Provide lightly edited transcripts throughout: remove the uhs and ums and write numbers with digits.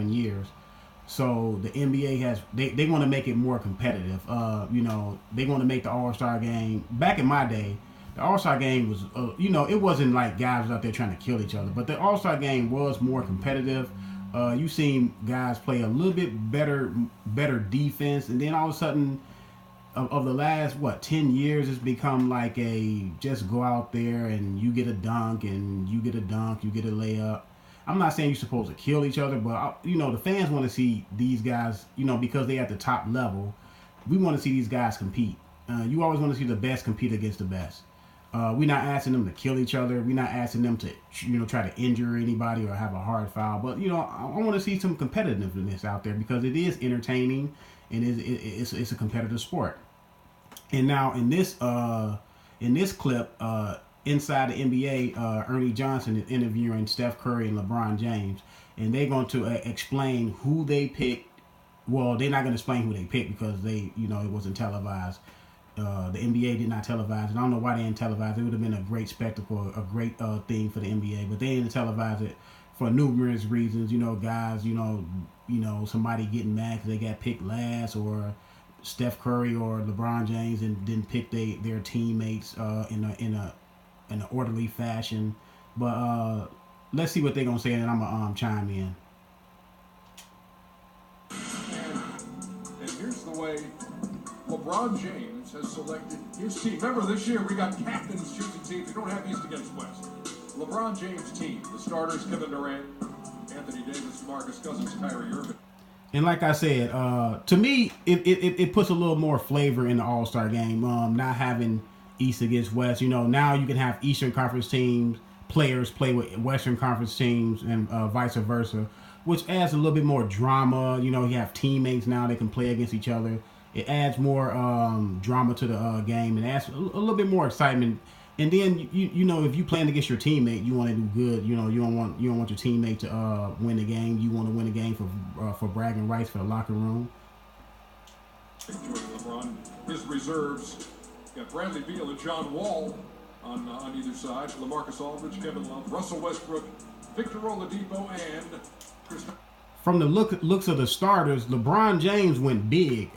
years. So the NBA has they want to make it more competitive. They want to make the All Star game. Back in my day, the All Star game was it wasn't like guys out there trying to kill each other, but the All Star game was more competitive. You seen guys play a little bit better defense, and then all of a sudden, of the last 10 years, it's become like a just go out there and you get a dunk and you get a dunk, you get a layup. I'm not saying you're supposed to kill each other, but the fans want to see these guys, because they at the top level. We want to see these guys compete. You always want to see the best compete against the best. We're not asking them to kill each other. We're not asking them to, try to injure anybody or have a hard foul. But I want to see some competitiveness out there because it is entertaining and it's a competitive sport. And now in this clip, inside the NBA, Ernie Johnson is interviewing Steph Curry and LeBron James, and they're going to explain who they picked. Well, they're not going to explain who they picked because it wasn't televised. The NBA did not televise it. I don't know why they didn't televise it. It would have been a great spectacle, a great thing for the NBA, but they didn't televise it for numerous reasons. Guys, somebody getting mad because they got picked last, or Steph Curry or LeBron James and didn't pick their teammates in an orderly fashion. But let's see what they're gonna say, and I'm gonna chime in. And here's the way LeBron James has selected his team. Remember, this year we got captains choosing teams. We don't have East against West. LeBron James' team, the starters: Kevin Durant, Anthony Davis, Marcus Cousins, Kyrie Irving. And like I said, to me, it puts a little more flavor in the All Star game. Not having East against West. Now you can have Eastern Conference teams, players play with Western Conference teams, and vice versa, which adds a little bit more drama. You have teammates now they can play against each other. It adds more drama to the game and adds a little bit more excitement. And then if you playing against your teammate, you want to do good. You don't want your teammate to win the game. You want to win the game for bragging rights for the locker room. LeBron, his reserves got Bradley Beal and John Wall on either side. LaMarcus Aldridge, Kevin Love, Russell Westbrook, Victor Oladipo, and Chris. From the looks of the starters, LeBron James went big.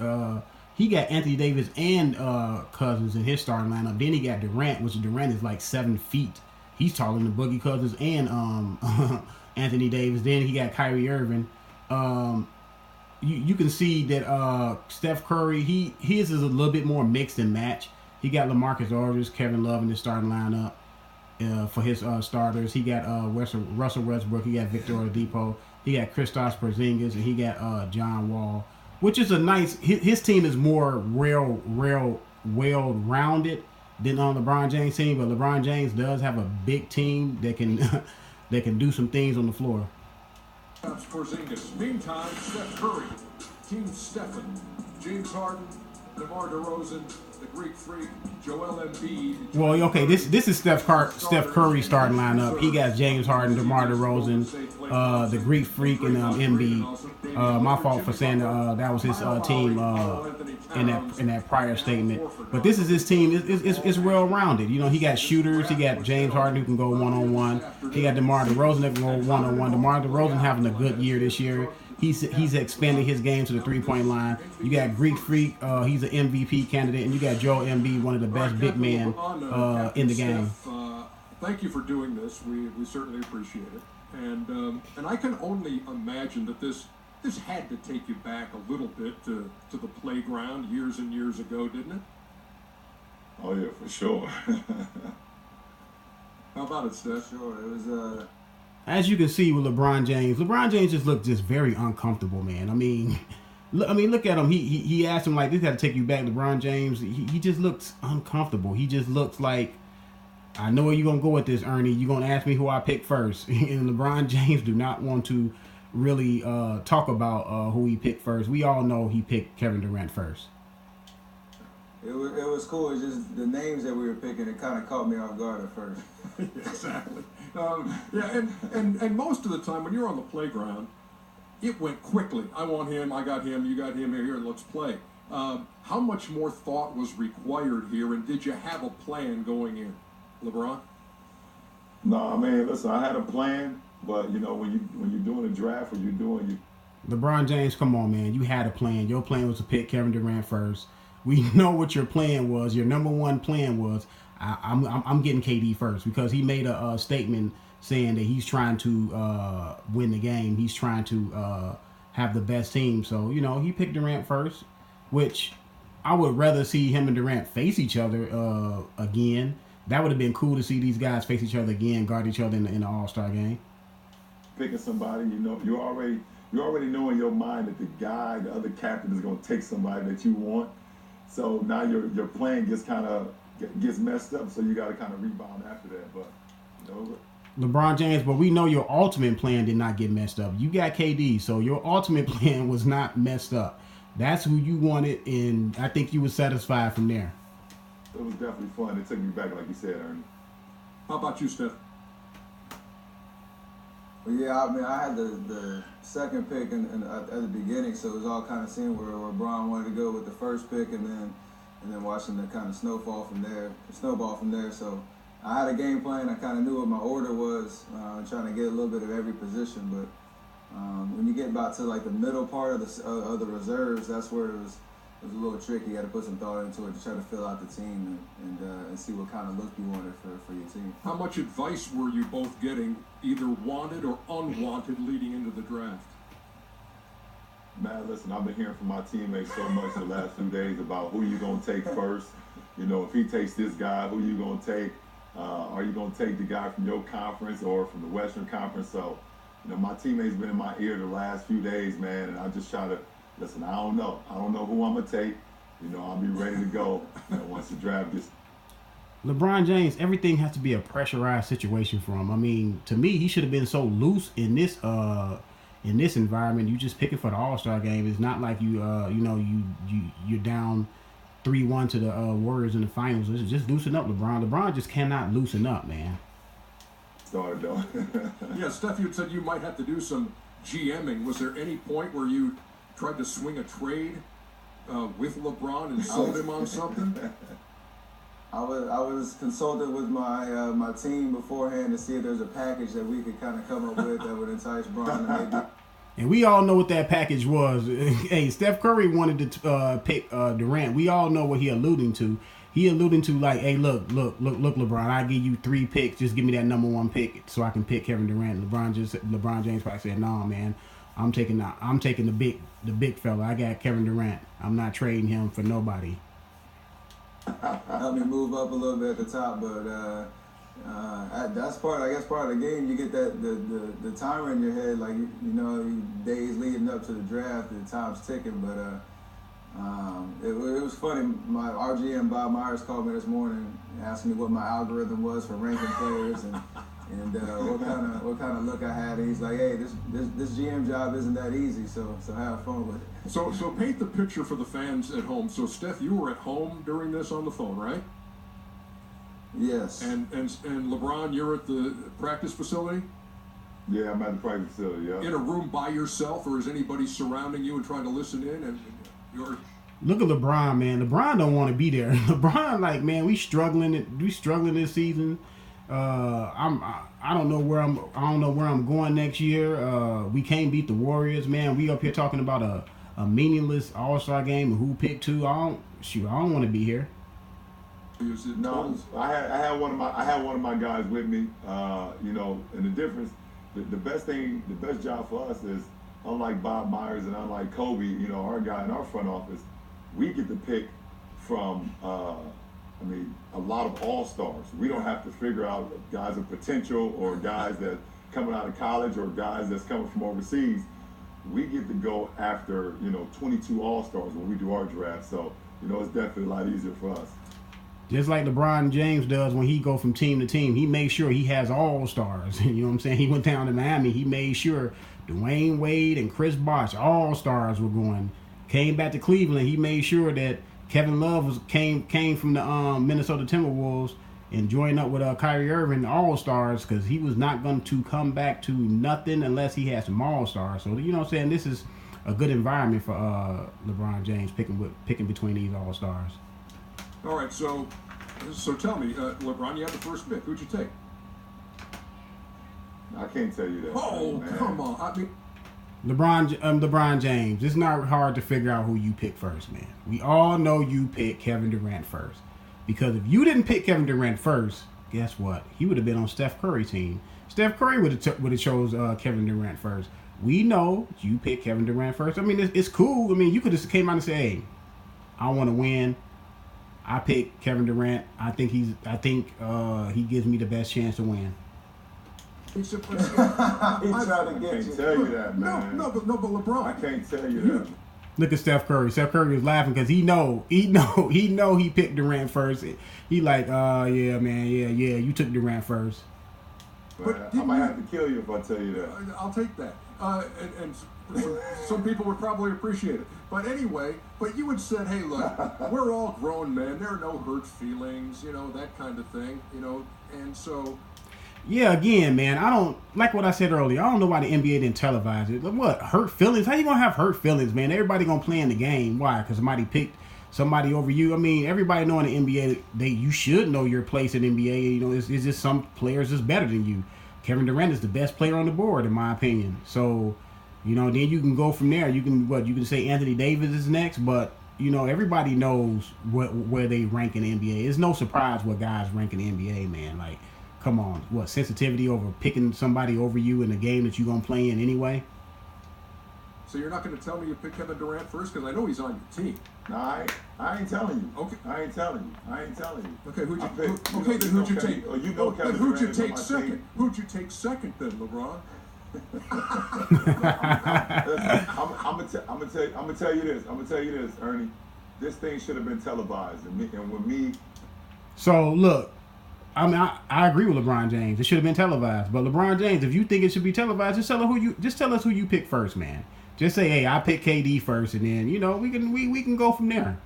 He got Anthony Davis and Cousins in his starting lineup. Then he got Durant, which Durant is like 7 feet. He's taller than Boogie Cousins and Anthony Davis. Then he got Kyrie Irving. You can see that Steph Curry, his is a little bit more mixed and match. He got LaMarcus Aldridge, Kevin Love in his starting lineup for his starters. He got Russell Westbrook. He got Victor Oladipo. He got Kristaps Porzingis, and he got John Wall, which is a nice. His team is more well-rounded than on LeBron James' team, but LeBron James does have a big team that can that can do some things on the floor. Porzingis. Meantime, Steph Curry, Team Stephen, James Harden, DeMar DeRozan, the Greek Freak, Joel Embiid. Well, okay, this is Steph Curry starting lineup. He got James Harden, DeMar DeRozan, the Greek Freak, and Embiid. My fault for saying that was his team in that prior statement. But this is his team. It's well rounded. He got shooters. He got James Harden who can go 1-on-1. He got DeMar DeRozan that can go 1-on-1. DeMar DeRozan having a good year this year. He's expanded his game to the 3-point line. You got Greek Freak, he's an MVP candidate, and you got Joel Embiid, one of the best big men in the game. Thank you for doing this. We certainly appreciate it. And I can only imagine that this had to take you back a little bit to the playground years and years ago, didn't it? Oh yeah, for sure. How about it, Steph? Sure, it was As you can see with LeBron James just looked very uncomfortable, man. I mean, look at him. He asked him like, "This got to take you back, LeBron James." He just looks uncomfortable. He just looks like, "I know where you're gonna go with this, Ernie. You're gonna ask me who I picked first." And LeBron James do not want to really talk about who he picked first. We all know he picked Kevin Durant first. It was cool. It's just the names that we were picking. It kind of caught me off guard at first. Exactly. And most of the time when you're on the playground, it went quickly. I want him. I got him. You got him. Here, let's play. How much more thought was required here, and did you have a plan going in, LeBron? No, I mean, listen. I had a plan, but when you're doing a draft or you're doing LeBron James, come on, man. You had a plan. Your plan was to pick Kevin Durant first. We know what your plan was. Your number one plan was, I'm getting KD first because he made a statement saying that he's trying to win the game. He's trying to have the best team. So, he picked Durant first, which I would rather see him and Durant face each other again. That would have been cool to see these guys face each other again, guard each other in the All-Star game. Picking somebody, you already know in your mind that the other captain is going to take somebody that you want. So now your plan gets messed up. So you got to kind of rebound after that. But LeBron James, but we know your ultimate plan did not get messed up. You got KD, so your ultimate plan was not messed up. That's who you wanted, and I think you were satisfied from there. It was definitely fun. It took me back, like you said, Ernie. How about you, Steph? Well, yeah, I mean, I had the second pick at the beginning, so it was all kind of seeing where Bron wanted to go with the first pick, and then watching the kind of snowball from there. So I had a game plan. I kind of knew what my order was, trying to get a little bit of every position. But when you get about to like the middle part of the reserves, that's where it was a little tricky. You had to put some thought into it to try to fill out the team and see what kind of look you wanted for your team. How much advice were you both getting, either wanted or unwanted, leading into the draft? Man, listen, I've been hearing from my teammates so much the last few days about who you going to take first. If he takes this guy, who you going to take? Are you going to take the guy from your conference or from the Western Conference? So, my teammates been in my ear the last few days, man, and I just try to, listen, I don't know who I'm going to take. I'll be ready to go once the draft gets. LeBron James, everything has to be a pressurized situation for him. I mean, to me, he should have been so loose in this environment. You just picking for the All-Star game. It's not like you're down 3-1 to the Warriors in the finals. It's just loosen up, LeBron. LeBron just cannot loosen up, man. Started though. Yeah, Steph, you said you might have to do some GMing. Was there any point where you tried to swing a trade with LeBron and sold him on something? I was consulted with my team beforehand to see if there's a package that we could kind of come up with that would entice Bron to maybe. And we all know what that package was. Hey, Steph Curry wanted to pick Durant. We all know what he alluding to. He alluding to like, hey, look, LeBron, I give you 3 picks. Just give me that number 1 pick so I can pick Kevin Durant. LeBron James probably said, "No, man, I'm taking the big fella. I got Kevin Durant. I'm not trading him for nobody." Help me move up a little bit at the top, but that's part of the game. You get that the timer in your head, like days leading up to the draft, the time's ticking. But it was funny. My RGM Bob Myers called me this morning, asking me what my algorithm was for ranking players and what kind of look I had. And he's like, "Hey, this GM job isn't that easy, so have fun with it." So paint the picture for the fans at home. So Steph, you were at home during this on the phone, right? Yes. And LeBron, you're at the practice facility? Yeah, I'm at the practice facility, yeah. In a room by yourself, or is anybody surrounding you and trying to listen in? And you're... Look at LeBron, man. LeBron don't want to be there. LeBron, like, man, we struggling this season. I don't know where I'm going next year. We can't beat the Warriors, man. We up here talking about a meaningless All-Star game and who picked who. I don't want to be here. No, I had one of my guys with me. And the difference, the best job for us is, unlike Bob Myers and unlike Kobe, our guy in our front office, we get to pick from a lot of all-stars. We don't have to figure out guys of potential or guys that coming out of college or guys that's coming from overseas. We get to go after 22 all-stars when we do our draft. So it's definitely a lot easier for us. Just like LeBron James does when he go from team to team. He makes sure he has all-stars. You know what I'm saying? He went down to Miami. He made sure Dwayne Wade and Chris Bosh, all-stars, were going. Came back to Cleveland. He made sure that Kevin Love came from the Minnesota Timberwolves and joined up with Kyrie Irving, all-stars, because he was not going to come back to nothing unless he had some all-stars. So, you know what I'm saying? This is a good environment for LeBron James picking between these all-stars. All right, so tell me, LeBron, you have the first pick. Who'd you take? I can't tell you that. Oh, man. come on. I mean, LeBron James. It's not hard to figure out who you pick first, man. We all know you picked Kevin Durant first. Because if you didn't pick Kevin Durant first, guess what? He would have been on Steph Curry's team. Steph Curry would have chose Kevin Durant first. We know you picked Kevin Durant first. I mean, it's cool. I mean, you could just came out and say, "Hey, I want to win. I picked Kevin Durant. I think he gives me the best chance to win." He's trying to get I can't tell you that, man. No, but LeBron. I can't tell you that. Look at Steph Curry. Steph Curry was laughing because he picked Durant first. He like, yeah, man, yeah, you took Durant first. But I might have to kill you if I tell you that. I'll take that. And some people would probably appreciate it. But anyway, you had said, hey, look, we're all grown men. There are no hurt feelings, that kind of thing, and so. Yeah, again, man, I don't like what I said earlier. I don't know why the NBA didn't televise it. What, hurt feelings? How you gonna have hurt feelings, man? Everybody gonna play in the game. Why? Because somebody picked somebody over you. I mean, everybody know in the NBA, you should know your place in the NBA. It's just some players is better than you. Kevin Durant is the best player on the board, in my opinion. So, then you can go from there. You can say Anthony Davis is next, but everybody knows where they rank in the NBA. It's no surprise what guys rank in the NBA, man. Like, come on, what, sensitivity over picking somebody over you in a game that you're gonna play in anyway? So you're not going to tell me you picked Kevin Durant first because I know he's on your team. No, I ain't telling you. Okay. I ain't telling you. Okay, who'd you pick? then who'd you take? Then who'd you take second? Who'd you take second then, LeBron? I'm gonna tell you this, Ernie. This thing should have been televised, and with me. So look, I mean, I agree with LeBron James. It should have been televised. But LeBron James, if you think it should be televised, just tell us who you pick first, man. Just say, hey, I picked KD first, and then we can go from there.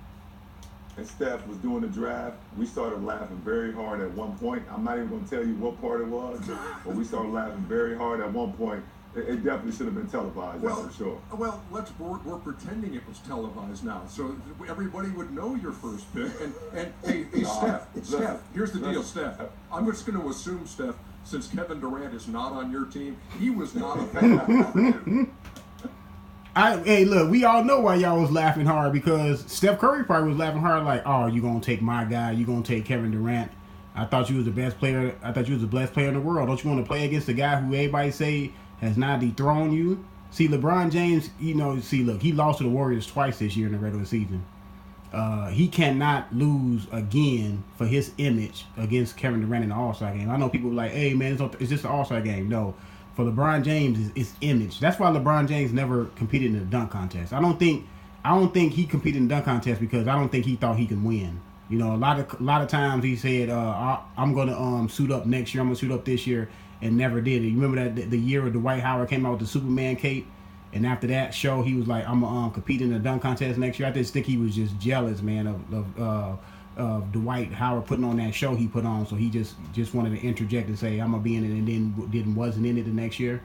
And Steph was doing the draft. We started laughing very hard at one point. I'm not even going to tell you what part it was, but we started laughing very hard at one point. It definitely should have been televised, that's for sure. Well, we're pretending it was televised now, so everybody would know your first pick. And hey, Steph, here's the deal, Steph. I'm just going to assume, Steph, since Kevin Durant is not on your team, he was not a fan. Hey, look, we all know why y'all was laughing hard, because Steph Curry probably was laughing hard like, oh, you gonna take my guy, you gonna take Kevin Durant. I thought you was the best player. I thought you was the best player in the world. Don't you want to play against the guy who everybody say has not dethroned you? See, LeBron James, look, he lost to the Warriors twice this year in the regular season. He cannot lose again for his image against Kevin Durant in the All-Star game. I know people are like, hey, man, it's just an All-Star game. No. For LeBron James, it's image. That's why LeBron James never competed in the dunk contest. I don't think he competed in the dunk contest because I don't think he thought he could win. A lot of times he said, I'm gonna suit up next year. I'm gonna suit up this year, and never did it. You remember that the year of Dwight Howard came out with the Superman cape, and after that show he was like, I'm gonna compete in the dunk contest next year. I just think he was just jealous, man, of Dwight Howard putting on that show he put on, so he just wanted to interject and say I'm gonna be in it, and then wasn't in it the next year.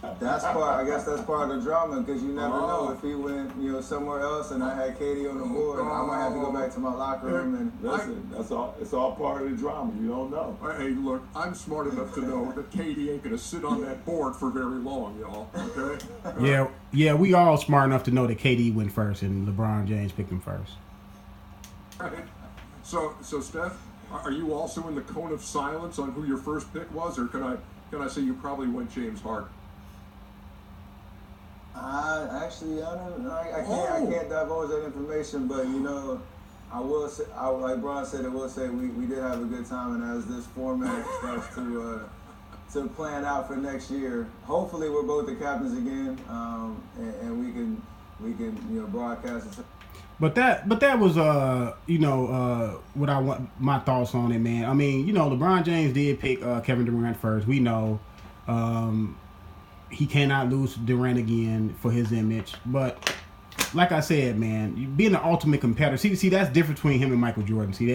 I guess that's part of the drama, because you never know if he went somewhere else and I had Katie on the board. I might have to go back to my locker room and listen. That's all. It's all part of the drama. You don't know. Hey, look, I'm smart enough to know that Katie ain't gonna sit on that board for very long, y'all. Okay? Yeah, we all smart enough to know that KD went first and LeBron James picked him first. Right. So Steph, are you also in the cone of silence on who your first pick was, or can I say you probably went James Harden? I don't know. I can't divulge that information, but I will say, like Bron said, I will say we did have a good time, and as this format starts to plan out for next year, hopefully we're both the captains again, and we can broadcast it. But that was what I want, my thoughts on it, man. I mean, LeBron James did pick Kevin Durant first. We know he cannot lose to Durant again for his image. But like I said, man, being the ultimate competitor. See, that's different between him and Michael Jordan. See,